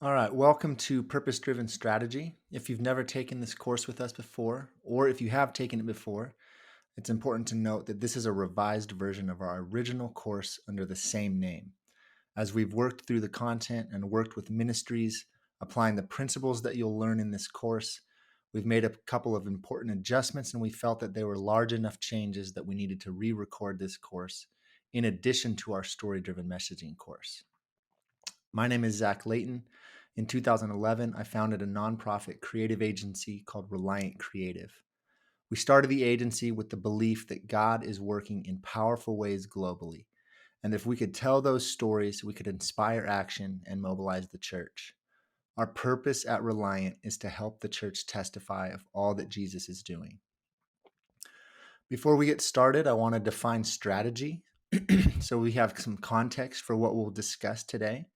All right, welcome to Purpose Driven Strategy. If you've never taken this course with us before, or if you have taken it before, it's important to note that this is a revised version of our original course under the same name. As we've worked through the content and worked with ministries, applying the principles that you'll learn in this course, we've made a couple of important adjustments and we felt that they were large enough changes that we needed to re-record this course in addition to our story-driven messaging course. My name is Zach Layton. In 2011, I founded a nonprofit creative agency called Reliant Creative. We started the agency with the belief that God is working in powerful ways globally, and if we could tell those stories, we could inspire action and mobilize the church. Our purpose at Reliant is to help the church testify of all that Jesus is doing. Before we get started, I want to define strategy so we have some context for what we'll discuss today.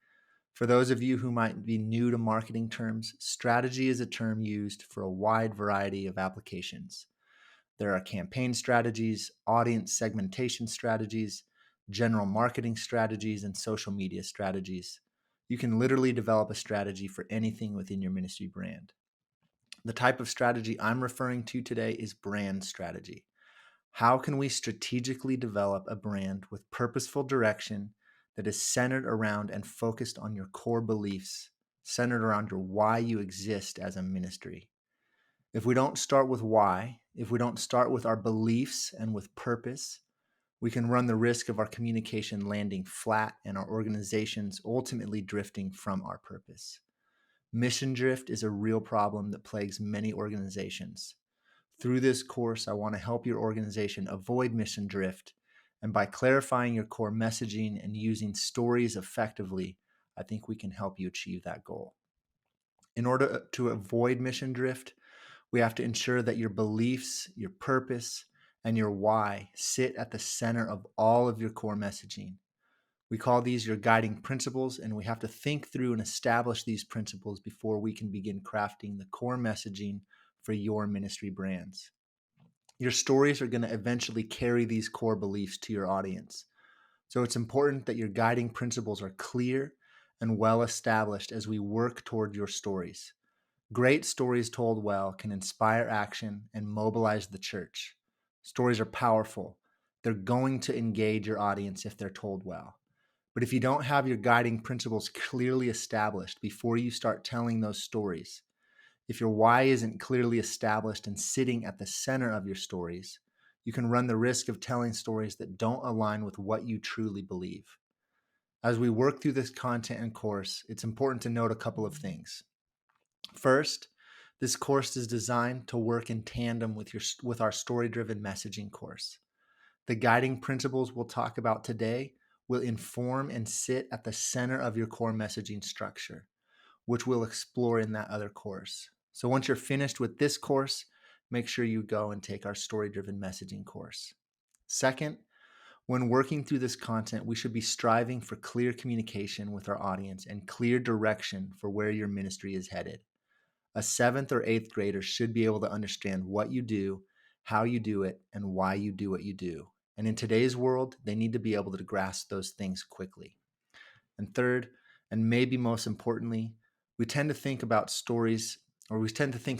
For those of you who might be new to marketing terms, strategy is a term used for a wide variety of applications. There are campaign strategies, audience segmentation strategies, general marketing strategies, and social media strategies. You can literally develop a strategy for anything within your ministry brand. The type of strategy I'm referring to today is brand strategy. How can we strategically develop a brand with purposeful direction that is centered around and focused on your core beliefs, centered around your why you exist as a ministry? If we don't start with why, if we don't start with our beliefs and with purpose, we can run the risk of our communication landing flat and our organizations ultimately drifting from our purpose. Mission drift is a real problem that plagues many organizations. Through this course, I want to help your organization avoid mission drift. And by clarifying your core messaging and using stories effectively, I think we can help you achieve that goal. In order to avoid mission drift, we have to ensure that your beliefs, your purpose, and your why sit at the center of all of your core messaging. We call these your guiding principles, and we have to think through and establish these principles before we can begin crafting the core messaging for your ministry brands. Your stories are going to eventually carry these core beliefs to your audience. So it's important that your guiding principles are clear and well established as we work toward your stories. Great stories told well can inspire action and mobilize the church. Stories are powerful. They're going to engage your audience if they're told well. But if you don't have your guiding principles clearly established before you start telling those stories, if your why isn't clearly established and sitting at the center of your stories, you can run the risk of telling stories that don't align with what you truly believe. As we work through this content and course, it's important to note a couple of things. First, this course is designed to work in tandem with our story-driven messaging course. The guiding principles we'll talk about today will inform and sit at the center of your core messaging structure, which we'll explore in that other course. So once you're finished with this course, make sure you go and take our story-driven messaging course. Second, when working through this content, we should be striving for clear communication with our audience and clear direction for where your ministry is headed. A 7th or 8th grader should be able to understand what you do, how you do it, and why you do what you do. And in today's world, they need to be able to grasp those things quickly. And third, and maybe most importantly, we tend to think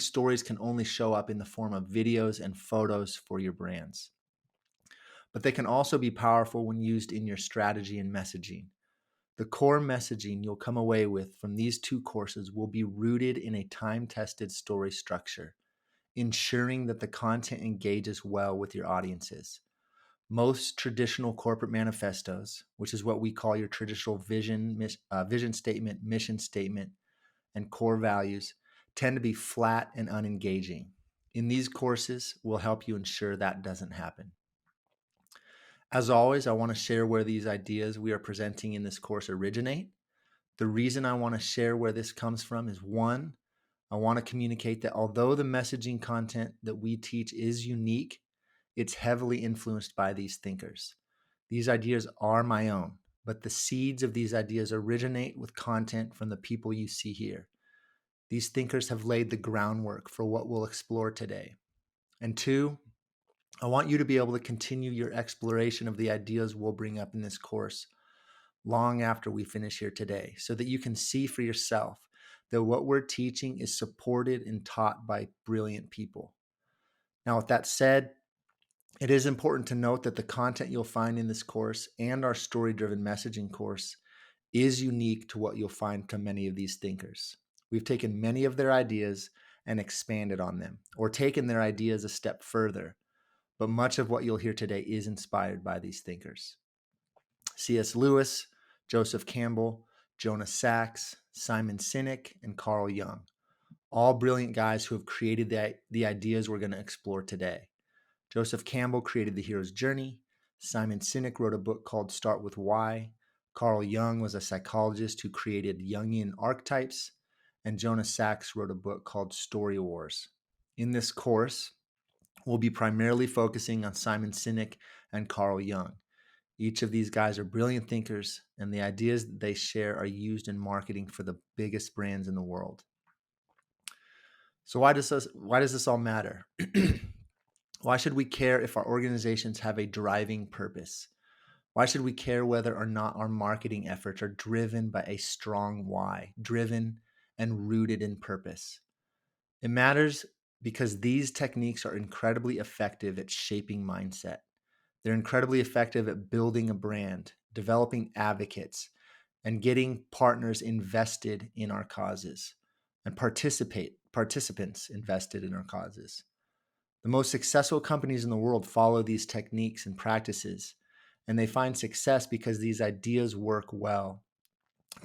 stories can only show up in the form of videos and photos for your brands. But they can also be powerful when used in your strategy and messaging. The core messaging you'll come away with from these two courses will be rooted in a time-tested story structure, ensuring that the content engages well with your audiences. Most traditional corporate manifestos, which is what we call your traditional vision statement, mission statement, and core values, tend to be flat and unengaging. In these courses, we'll help you ensure that doesn't happen. As always, I want to share where these ideas we are presenting in this course originate. The reason I want to share where this comes from is one, I want to communicate that although the messaging content that we teach is unique, it's heavily influenced by these thinkers. These ideas are my own, but the seeds of these ideas originate with content from the people you see here. These thinkers have laid the groundwork for what we'll explore today. And two, I want you to be able to continue your exploration of the ideas we'll bring up in this course long after we finish here today, so that you can see for yourself that what we're teaching is supported and taught by brilliant people. Now, with that said, it is important to note that the content you'll find in this course and our story-driven messaging course is unique to what you'll find to many of these thinkers. We've taken many of their ideas and expanded on them, or taken their ideas a step further, but much of what you'll hear today is inspired by these thinkers. C.S. Lewis, Joseph Campbell, Jonas Sachs, Simon Sinek, and Carl Jung, all brilliant guys who have created the ideas we're going to explore today. Joseph Campbell created The Hero's Journey. Simon Sinek wrote a book called Start With Why. Carl Jung was a psychologist who created Jungian Archetypes. And Jonas Sachs wrote a book called Story Wars. In this course, we'll be primarily focusing on Simon Sinek and Carl Jung. Each of these guys are brilliant thinkers, and the ideas that they share are used in marketing for the biggest brands in the world. So why does this all matter? Why should we care if our organizations have a driving purpose? Why should we care whether or not our marketing efforts are driven by a strong why, driven and rooted in purpose? It matters because these techniques are incredibly effective at shaping mindset. They're incredibly effective at building a brand, developing advocates, and getting partners invested in our causes and participants invested in our causes. The most successful companies in the world follow these techniques and practices, and they find success because these ideas work well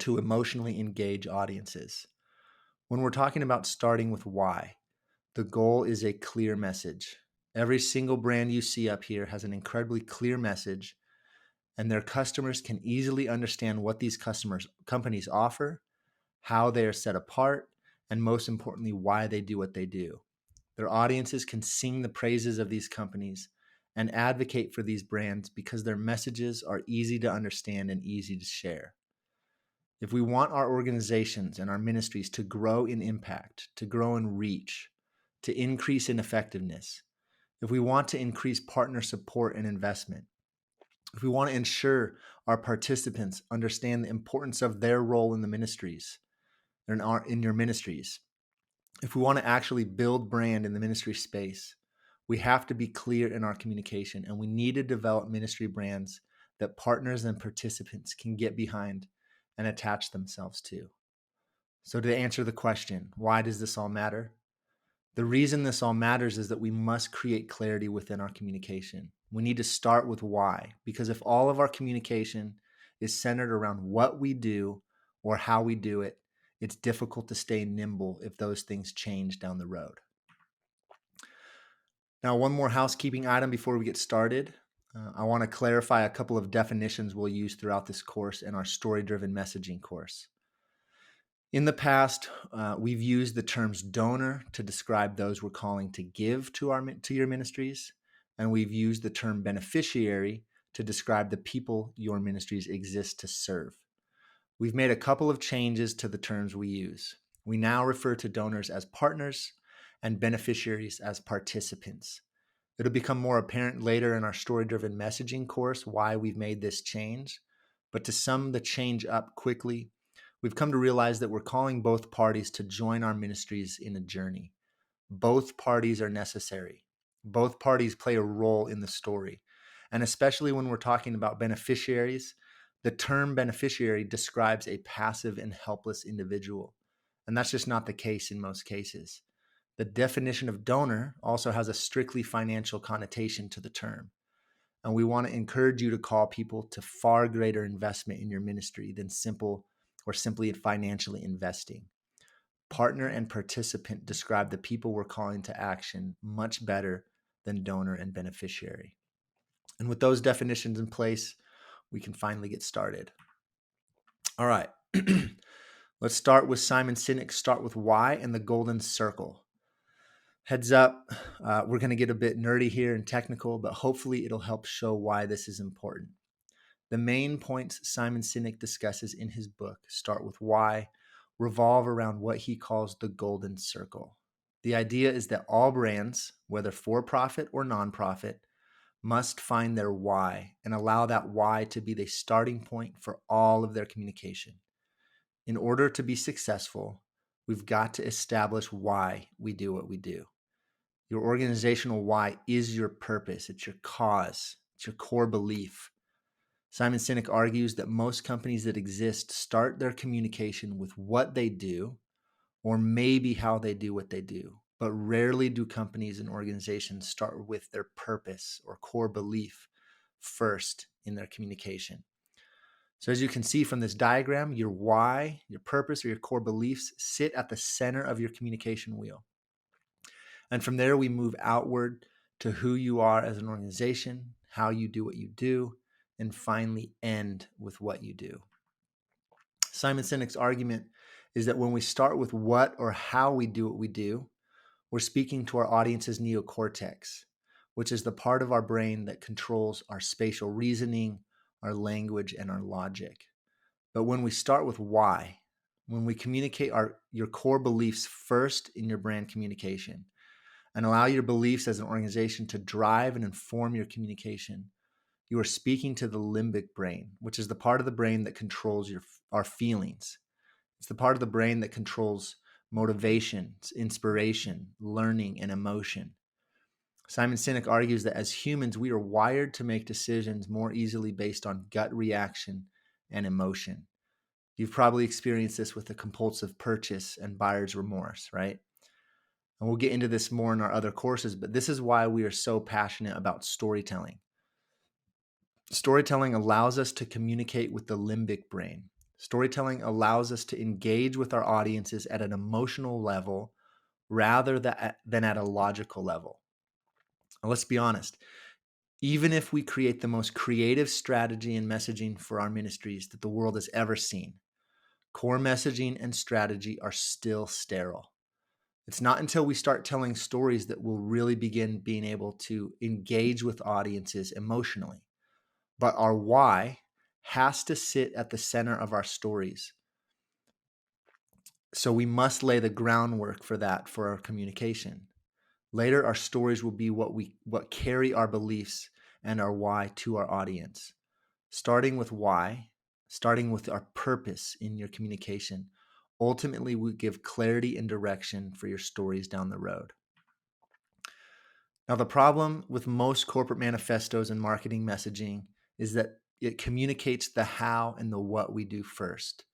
to emotionally engage audiences. When we're talking about starting with why, the goal is a clear message. Every single brand you see up here has an incredibly clear message, and their customers can easily understand what these companies offer, how they are set apart, and most importantly, why they do what they do. Their audiences can sing the praises of these companies and advocate for these brands because their messages are easy to understand and easy to share. If we want our organizations and our ministries to grow in impact, to grow in reach, to increase in effectiveness, if we want to increase partner support and investment, if we want to ensure our participants understand the importance of their role in the ministries, in your ministries, if we want to actually build brand in the ministry space, we have to be clear in our communication, and we need to develop ministry brands that partners and participants can get behind and attach themselves to. So to answer the question, why does this all matter? The reason this all matters is that we must create clarity within our communication. We need to start with why, because if all of our communication is centered around what we do or how we do it, it's difficult to stay nimble if those things change down the road. Now, one more housekeeping item before we get started. I want to clarify a couple of definitions we'll use throughout this course and our story-driven messaging course. In the past, we've used the terms donor to describe those we're calling to give to your ministries, and we've used the term beneficiary to describe the people your ministries exist to serve. We've made a couple of changes to the terms we use. We now refer to donors as partners and beneficiaries as participants. It'll become more apparent later in our story-driven messaging course why we've made this change, but to sum the change up quickly, we've come to realize that we're calling both parties to join our ministries in a journey. Both parties are necessary. Both parties play a role in the story. And especially when we're talking about beneficiaries, the term beneficiary describes a passive and helpless individual. And that's just not the case in most cases. The definition of donor also has a strictly financial connotation to the term. And we want to encourage you to call people to far greater investment in your ministry than simply financially investing. Partner and participant describe the people we're calling to action much better than donor and beneficiary. And with those definitions in place, we can finally get started. All right. Let's start with Simon Sinek's Start With Why and the Golden Circle. Heads up, we're going to get a bit nerdy here and technical, but hopefully it'll help show why this is important. The main points Simon Sinek discusses in his book, Start With Why, revolve around what he calls the golden circle. The idea is that all brands, whether for-profit or non-profit, must find their why and allow that why to be the starting point for all of their communication. In order to be successful, we've got to establish why we do what we do. Your organizational why is your purpose. It's your cause. It's your core belief. Simon Sinek argues that most companies that exist start their communication with what they do or maybe how they do what they do. But rarely do companies and organizations start with their purpose or core belief first in their communication. So as you can see from this diagram, your why, your purpose, or your core beliefs sit at the center of your communication wheel. And from there, we move outward to who you are as an organization, how you do what you do, and finally end with what you do. Simon Sinek's argument is that when we start with what or how we do what we do, we're speaking to our audience's neocortex, which is the part of our brain that controls our spatial reasoning, our language, and our logic. But when we start with why, when we communicate your core beliefs first in your brand communication and allow your beliefs as an organization to drive and inform your communication, you are speaking to the limbic brain, which is the part of the brain that controls our feelings. It's the part of the brain that controls motivation, inspiration, learning, and emotion. Simon Sinek argues that as humans, we are wired to make decisions more easily based on gut reaction and emotion. You've probably experienced this with a compulsive purchase and buyer's remorse, right? And we'll get into this more in our other courses, but this is why we are so passionate about storytelling. Storytelling allows us to communicate with the limbic brain. Storytelling allows us to engage with our audiences at an emotional level rather than at a logical level. Now, let's be honest. Even if we create the most creative strategy and messaging for our ministries that the world has ever seen, core messaging and strategy are still sterile. It's not until we start telling stories that we'll really begin being able to engage with audiences emotionally. But our why has to sit at the center of our stories. So we must lay the groundwork for that for our communication. Later, our stories will be what carry our beliefs and our why to our audience. Starting with why, starting with our purpose in your communication, ultimately will give clarity and direction for your stories down the road. Now, the problem with most corporate manifestos and marketing messaging is that it communicates the how and the what we do first.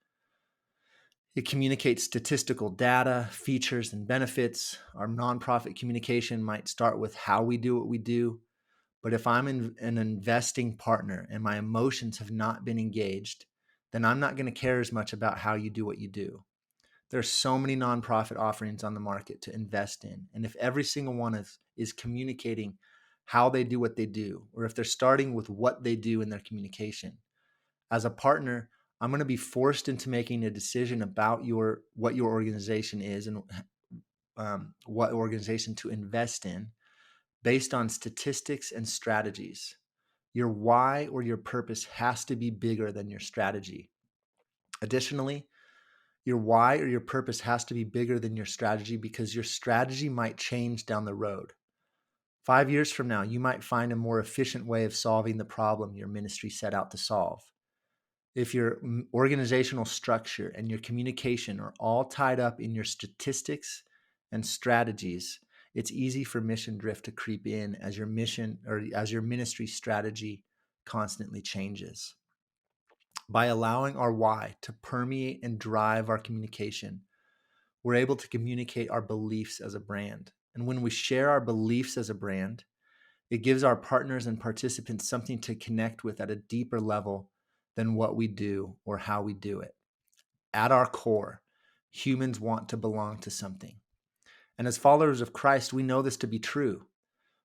It communicates statistical data, features, and benefits. Our nonprofit communication might start with how we do what we do. But if I'm an investing partner and my emotions have not been engaged, then I'm not going to care as much about how you do what you do. There's so many nonprofit offerings on the market to invest in. And if every single one is communicating how they do what they do, or if they're starting with what they do in their communication, as a partner, I'm going to be forced into making a decision about what your organization is and what organization to invest in based on statistics and strategies. Your why or your purpose has to be bigger than your strategy. Additionally, your why or your purpose has to be bigger than your strategy because your strategy might change down the road. 5 years from now, you might find a more efficient way of solving the problem your ministry set out to solve. If your organizational structure and your communication are all tied up in your statistics and strategies, it's easy for mission drift to creep in as your mission or as your ministry strategy constantly changes. By allowing our why to permeate and drive our communication, we're able to communicate our beliefs as a brand. And when we share our beliefs as a brand, it gives our partners and participants something to connect with at a deeper level than what we do or how we do it. At our core, humans want to belong to something. And as followers of Christ, we know this to be true.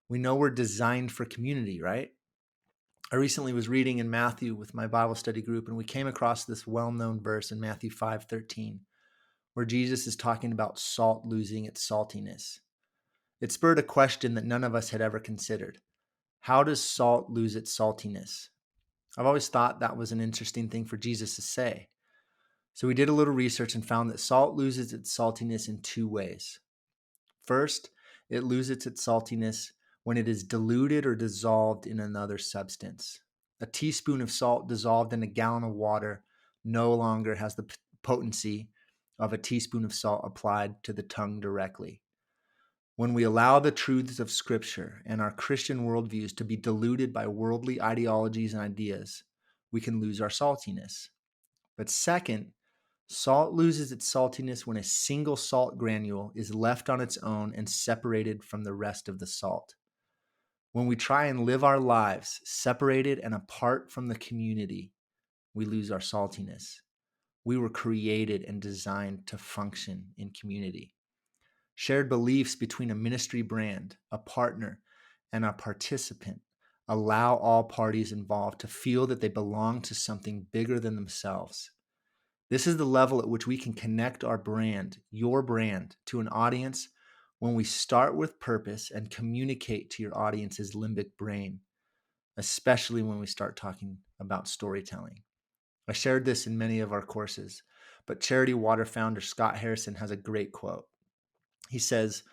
We know we're designed for community, right? I recently was reading in Matthew with my Bible study group, and we came across this well-known verse in Matthew 5:13, where Jesus is talking about salt losing its saltiness. It spurred a question that none of us had ever considered. How does salt lose its saltiness? I've always thought that was an interesting thing for Jesus to say. So we did a little research and found that salt loses its saltiness in two ways. First, it loses its saltiness when it is diluted or dissolved in another substance. A teaspoon of salt dissolved in a gallon of water no longer has the potency of a teaspoon of salt applied to the tongue directly. When we allow the truths of Scripture and our Christian worldviews to be diluted by worldly ideologies and ideas, we can lose our saltiness. But second, salt loses its saltiness when a single salt granule is left on its own and separated from the rest of the salt. When we try and live our lives separated and apart from the community, we lose our saltiness. We were created and designed to function in community. Shared beliefs between a ministry brand, a partner, and a participant allow all parties involved to feel that they belong to something bigger than themselves. This is the level at which we can connect our brand, your brand, to an audience when we start with purpose and communicate to your audience's limbic brain, especially when we start talking about storytelling. I shared this in many of our courses, but Charity Water founder Scott Harrison has a great quote. He says,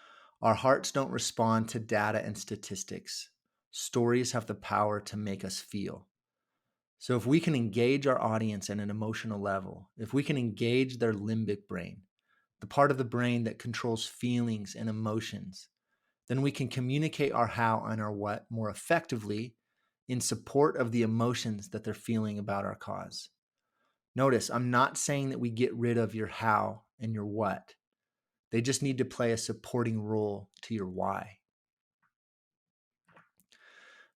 "Our hearts don't respond to data and statistics. Stories have the power to make us feel." So if we can engage our audience at an emotional level, if we can engage their limbic brain, the part of the brain that controls feelings and emotions, then we can communicate our how and our what more effectively in support of the emotions that they're feeling about our cause. Notice, I'm not saying that we get rid of your how and your what. They just need to play a supporting role to your why.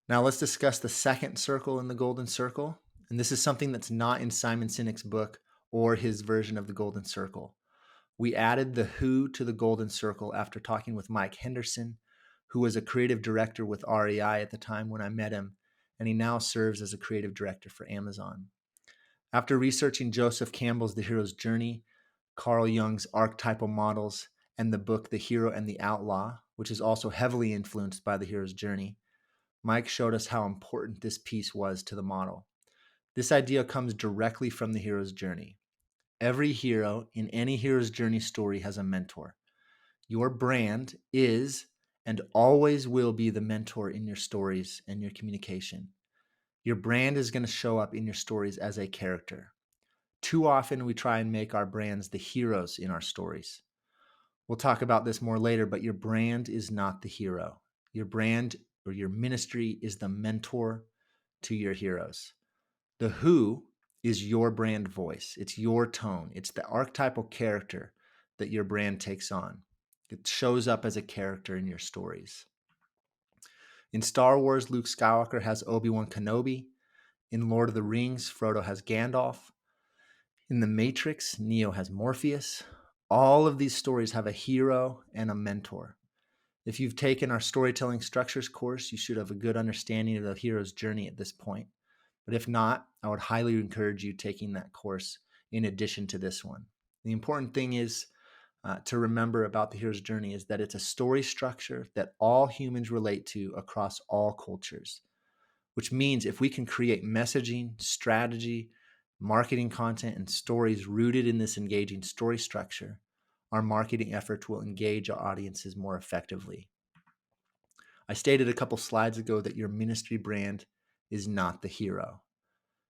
Now let's discuss the second circle in the golden circle. And this is something that's not in Simon Sinek's book or his version of the golden circle. We added the who to the golden circle after talking with Mike Henderson, who was a creative director with REI at the time when I met him, and he now serves as a creative director for Amazon. After researching Joseph Campbell's The Hero's Journey, Carl Jung's archetypal models, and the book The Hero and the Outlaw, which is also heavily influenced by The Hero's Journey, Mike showed us how important this piece was to the model. This idea comes directly from The Hero's Journey. Every hero in any hero's journey story has a mentor. Your brand is and always will be the mentor in your stories and your communication. Your brand is going to show up in your stories as a character. Too often we try and make our brands the heroes in our stories. We'll talk about this more later, but your brand is not the hero. Your brand or your ministry is the mentor to your heroes. The who is your brand voice. It's your tone. It's the archetypal character that your brand takes on. It shows up as a character in your stories. In Star Wars, Luke Skywalker has Obi-Wan Kenobi. In Lord of the Rings, Frodo has Gandalf. In The Matrix, Neo has Morpheus. All of these stories have a hero and a mentor. If you've taken our storytelling structures course, you should have a good understanding of the hero's journey at this point. But if not, I would highly encourage you taking that course in addition to this one. The important thing is to remember about the hero's journey is that it's a story structure that all humans relate to across all cultures, which means if we can create messaging, strategy, marketing content, and stories rooted in this engaging story structure, our marketing efforts will engage our audiences more effectively. I stated a couple slides ago that your ministry brand is not the hero.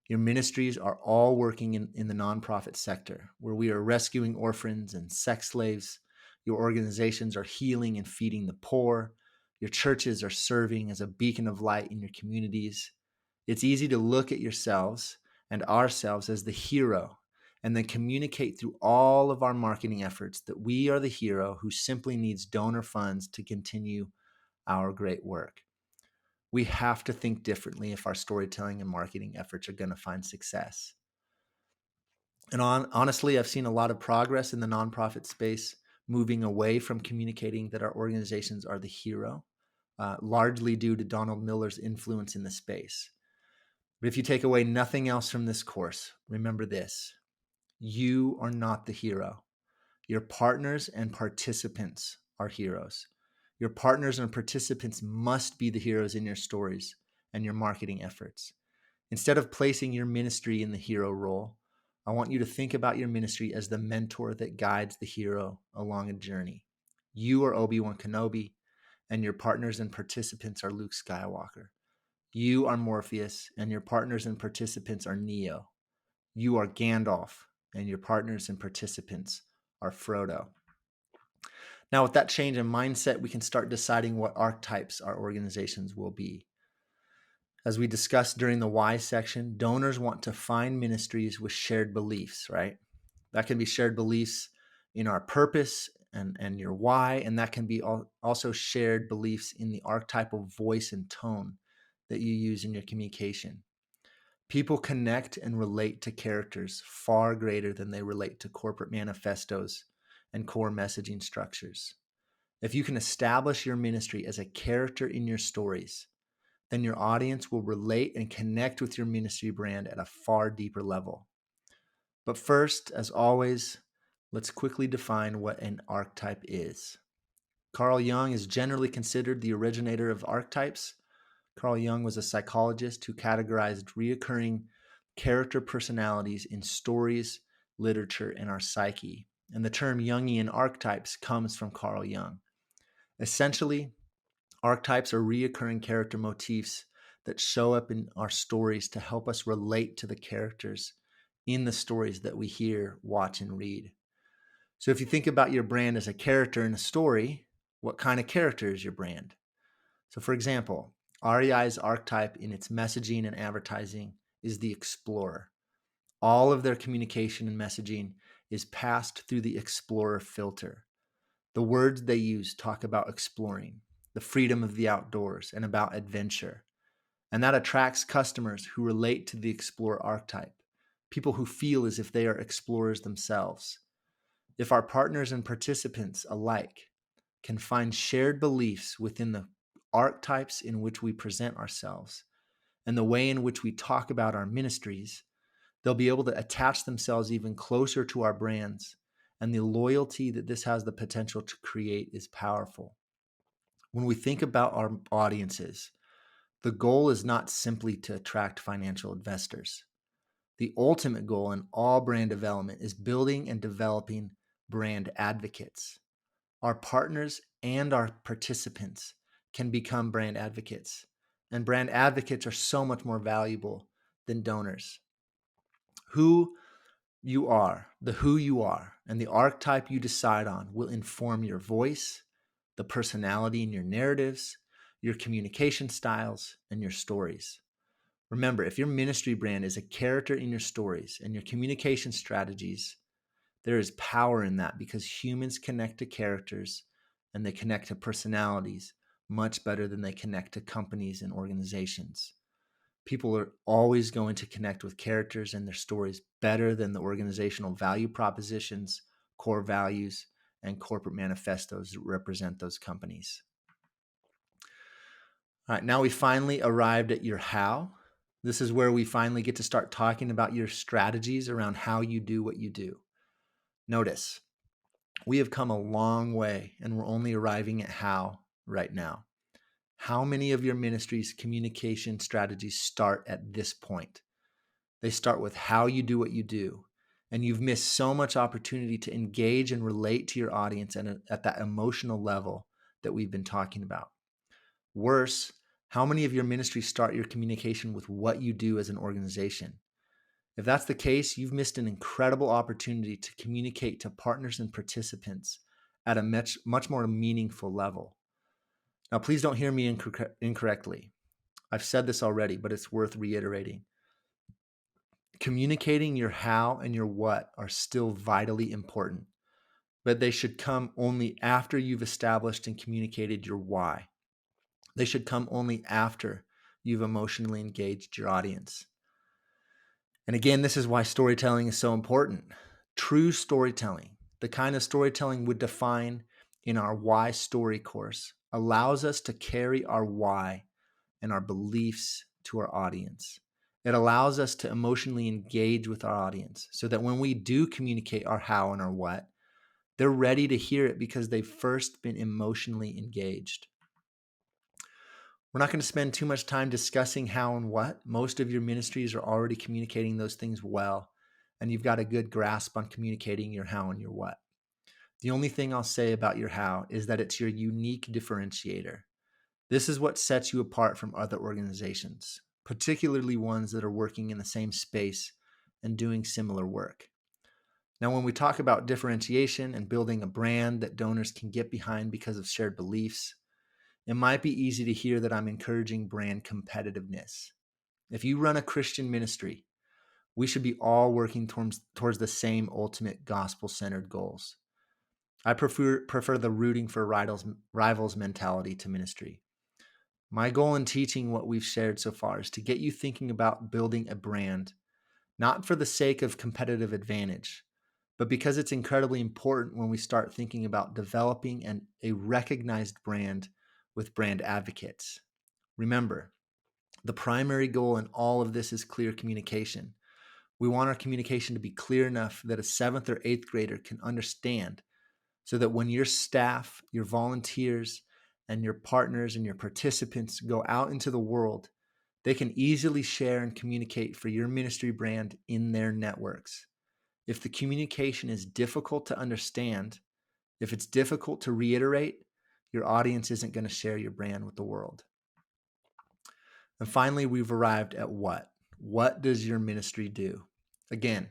Your ministries are all working in the nonprofit sector, where we are rescuing orphans and sex slaves. Your organizations are healing and feeding the poor. Your churches are serving as a beacon of light in your communities. It's easy to look at yourselves and ourselves as the hero and then communicate through all of our marketing efforts that we are the hero who simply needs donor funds to continue our great work. We have to think differently if our storytelling and marketing efforts are going to find success. And honestly, I've seen a lot of progress in the nonprofit space, moving away from communicating that our organizations are the hero, largely due to Donald Miller's influence in the space. But if you take away nothing else from this course, remember this: you are not the hero. Your partners and participants are heroes. Your partners and participants must be the heroes in your stories and your marketing efforts. Instead of placing your ministry in the hero role, I want you to think about your ministry as the mentor that guides the hero along a journey. You are Obi-Wan Kenobi, and your partners and participants are Luke Skywalker. You are Morpheus, and your partners and participants are Neo. You are Gandalf, and your partners and participants our Frodo. Now, with that change in mindset, we can start deciding what archetypes our organizations will be. As we discussed during the why section, donors want to find ministries with shared beliefs, right? That can be shared beliefs in our purpose and your why, and that can be also shared beliefs in the archetypal voice and tone that you use in your communication. People connect and relate to characters far greater than they relate to corporate manifestos and core messaging structures. If you can establish your ministry as a character in your stories, then your audience will relate and connect with your ministry brand at a far deeper level. But first, as always, let's quickly define what an archetype is. Carl Jung is generally considered the originator of archetypes. Carl Jung was a psychologist who categorized reoccurring character personalities in stories, literature, and our psyche. And the term Jungian archetypes comes from Carl Jung. Essentially, archetypes are reoccurring character motifs that show up in our stories to help us relate to the characters in the stories that we hear, watch, and read. So if you think about your brand as a character in a story, what kind of character is your brand? So for example, REI's archetype in its messaging and advertising is the explorer. All of their communication and messaging is passed through the explorer filter. The words they use talk about exploring, the freedom of the outdoors, and about adventure. And that attracts customers who relate to the explorer archetype, people who feel as if they are explorers themselves. If our partners and participants alike can find shared beliefs within the archetypes in which we present ourselves and the way in which we talk about our ministries, they'll be able to attach themselves even closer to our brands, and the loyalty that this has the potential to create is powerful. When we think about our audiences, the goal is not simply to attract financial investors. The ultimate goal in all brand development is building and developing brand advocates. Our partners and our participants can become brand advocates, and brand advocates are so much more valuable than donors. Who you are, and the archetype you decide on will inform your voice, the personality in your narratives, your communication styles, and your stories. Remember, if your ministry brand is a character in your stories and your communication strategies, there is power in that because humans connect to characters and they connect to personalities much better than they connect to companies and organizations. People are always going to connect with characters and their stories better than the organizational value propositions, core values, and corporate manifestos that represent those companies. All right, now we finally arrived at your how. This is where we finally get to start talking about your strategies around how you do what you do. Notice, we have come a long way and we're only arriving at how right now. How many of your ministry's communication strategies start at this point? They start with how you do what you do. And you've missed so much opportunity to engage and relate to your audience at that emotional level that we've been talking about. Worse, how many of your ministries start your communication with what you do as an organization? If that's the case, you've missed an incredible opportunity to communicate to partners and participants at a much more meaningful level. Now, please don't hear me incorrectly. I've said this already, but it's worth reiterating. Communicating your how and your what are still vitally important, but they should come only after you've established and communicated your why. They should come only after you've emotionally engaged your audience. And again, this is why storytelling is so important. True storytelling, the kind of storytelling we define in our why story course, allows us to carry our why and our beliefs to our audience. It allows us to emotionally engage with our audience so that when we do communicate our how and our what, they're ready to hear it because they've first been emotionally engaged. We're not going to spend too much time discussing how and what. Most of your ministries are already communicating those things well, and you've got a good grasp on communicating your how and your what. The only thing I'll say about your how is that it's your unique differentiator. This is what sets you apart from other organizations, particularly ones that are working in the same space and doing similar work. Now, when we talk about differentiation and building a brand that donors can get behind because of shared beliefs, it might be easy to hear that I'm encouraging brand competitiveness. If you run a Christian ministry, we should be all working towards the same ultimate gospel-centered goals. I prefer the rooting for rivals mentality to ministry. My goal in teaching what we've shared so far is to get you thinking about building a brand, not for the sake of competitive advantage, but because it's incredibly important when we start thinking about developing a recognized brand with brand advocates. Remember, the primary goal in all of this is clear communication. We want our communication to be clear enough that a 7th or 8th grader can understand, so that when your staff, your volunteers, and your partners and your participants go out into the world, they can easily share and communicate for your ministry brand in their networks. If the communication is difficult to understand, if it's difficult to reiterate, your audience isn't going to share your brand with the world. And finally, we've arrived at what? What does your ministry do? Again,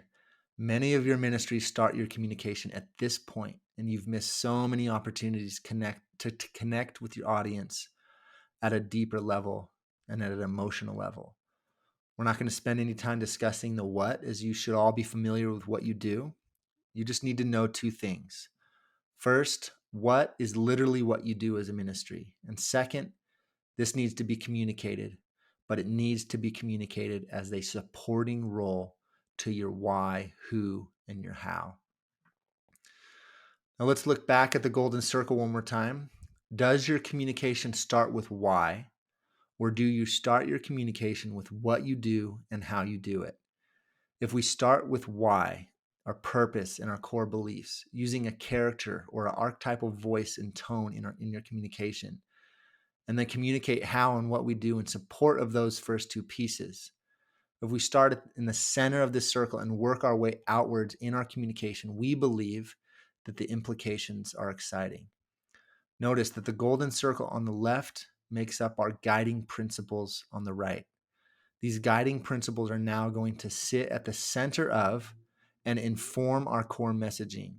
many of your ministries start your communication at this point, and you've missed so many opportunities to connect with your audience at a deeper level and at an emotional level. We're not going to spend any time discussing the what, as you should all be familiar with what you do. You just need to know 2 things. First, what is literally what you do as a ministry? And second, this needs to be communicated, but it needs to be communicated as a supporting role to your why, who, and your how. Now let's look back at the golden circle one more time. Does your communication start with why, or do you start your communication with what you do and how you do it? If we start with why, our purpose and our core beliefs, using a character or an archetypal voice and tone in your communication, and then communicate how and what we do in support of those first 2 pieces. If we start in the center of this circle and work our way outwards in our communication, we believe that the implications are exciting. Notice that the golden circle on the left makes up our guiding principles on the right. These guiding principles are now going to sit at the center of and inform our core messaging.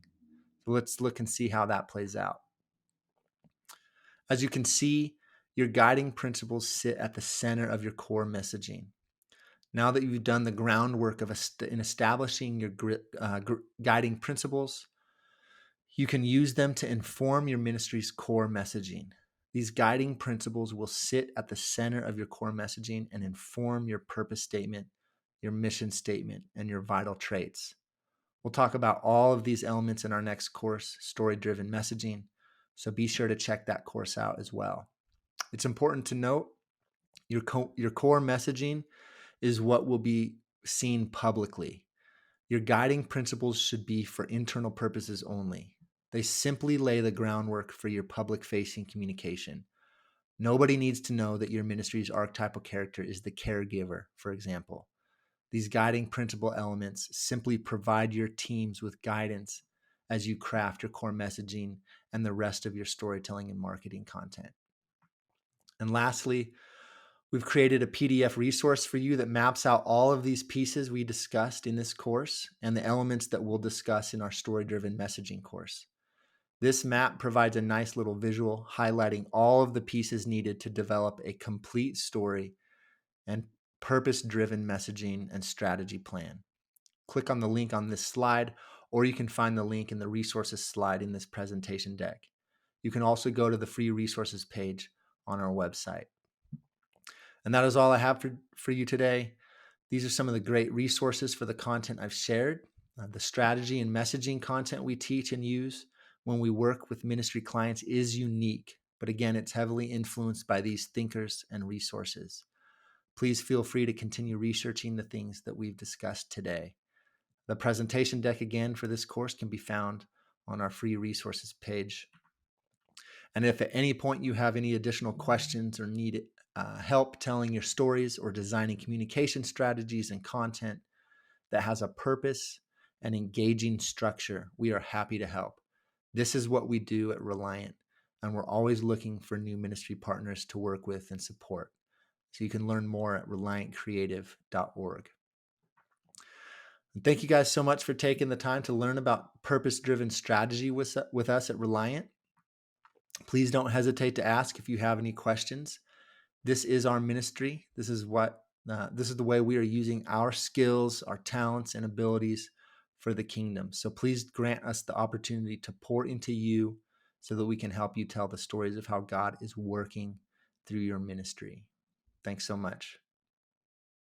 So let's look and see how that plays out. As you can see, your guiding principles sit at the center of your core messaging. Now that you've done the groundwork in establishing your guiding principles, you can use them to inform your ministry's core messaging. These guiding principles will sit at the center of your core messaging and inform your purpose statement, your mission statement, and your vital traits. We'll talk about all of these elements in our next course, Story-Driven Messaging, so be sure to check that course out as well. It's important to note your core messaging is what will be seen publicly. Your guiding principles should be for internal purposes only. They simply lay the groundwork for your public-facing communication. Nobody needs to know that your ministry's archetypal character is the caregiver, for example. These guiding principle elements simply provide your teams with guidance as you craft your core messaging and the rest of your storytelling and marketing content. And lastly, we've created a PDF resource for you that maps out all of these pieces we discussed in this course and the elements that we'll discuss in our story-driven messaging course. This map provides a nice little visual highlighting all of the pieces needed to develop a complete story and purpose-driven messaging and strategy plan. Click on the link on this slide, or you can find the link in the resources slide in this presentation deck. You can also go to the free resources page on our website. And that is all I have for you today. These are some of the great resources for the content I've shared. The strategy and messaging content we teach and use when we work with ministry clients is unique, but again, it's heavily influenced by these thinkers and resources. Please feel free to continue researching the things that we've discussed today. The presentation deck again for this course can be found on our free resources page. And if at any point you have any additional questions or need help telling your stories or designing communication strategies and content that has a purpose and engaging structure, we are happy to help. This is what we do at Reliant, and we're always looking for new ministry partners to work with and support. So you can learn more at reliantcreative.org. Thank you guys so much for taking the time to learn about purpose-driven strategy with us at Reliant. Please don't hesitate to ask if you have any questions. This is our ministry. This is the way we are using our skills, our talents, and abilities for the kingdom. So please grant us the opportunity to pour into you so that we can help you tell the stories of how God is working through your ministry. Thanks so much.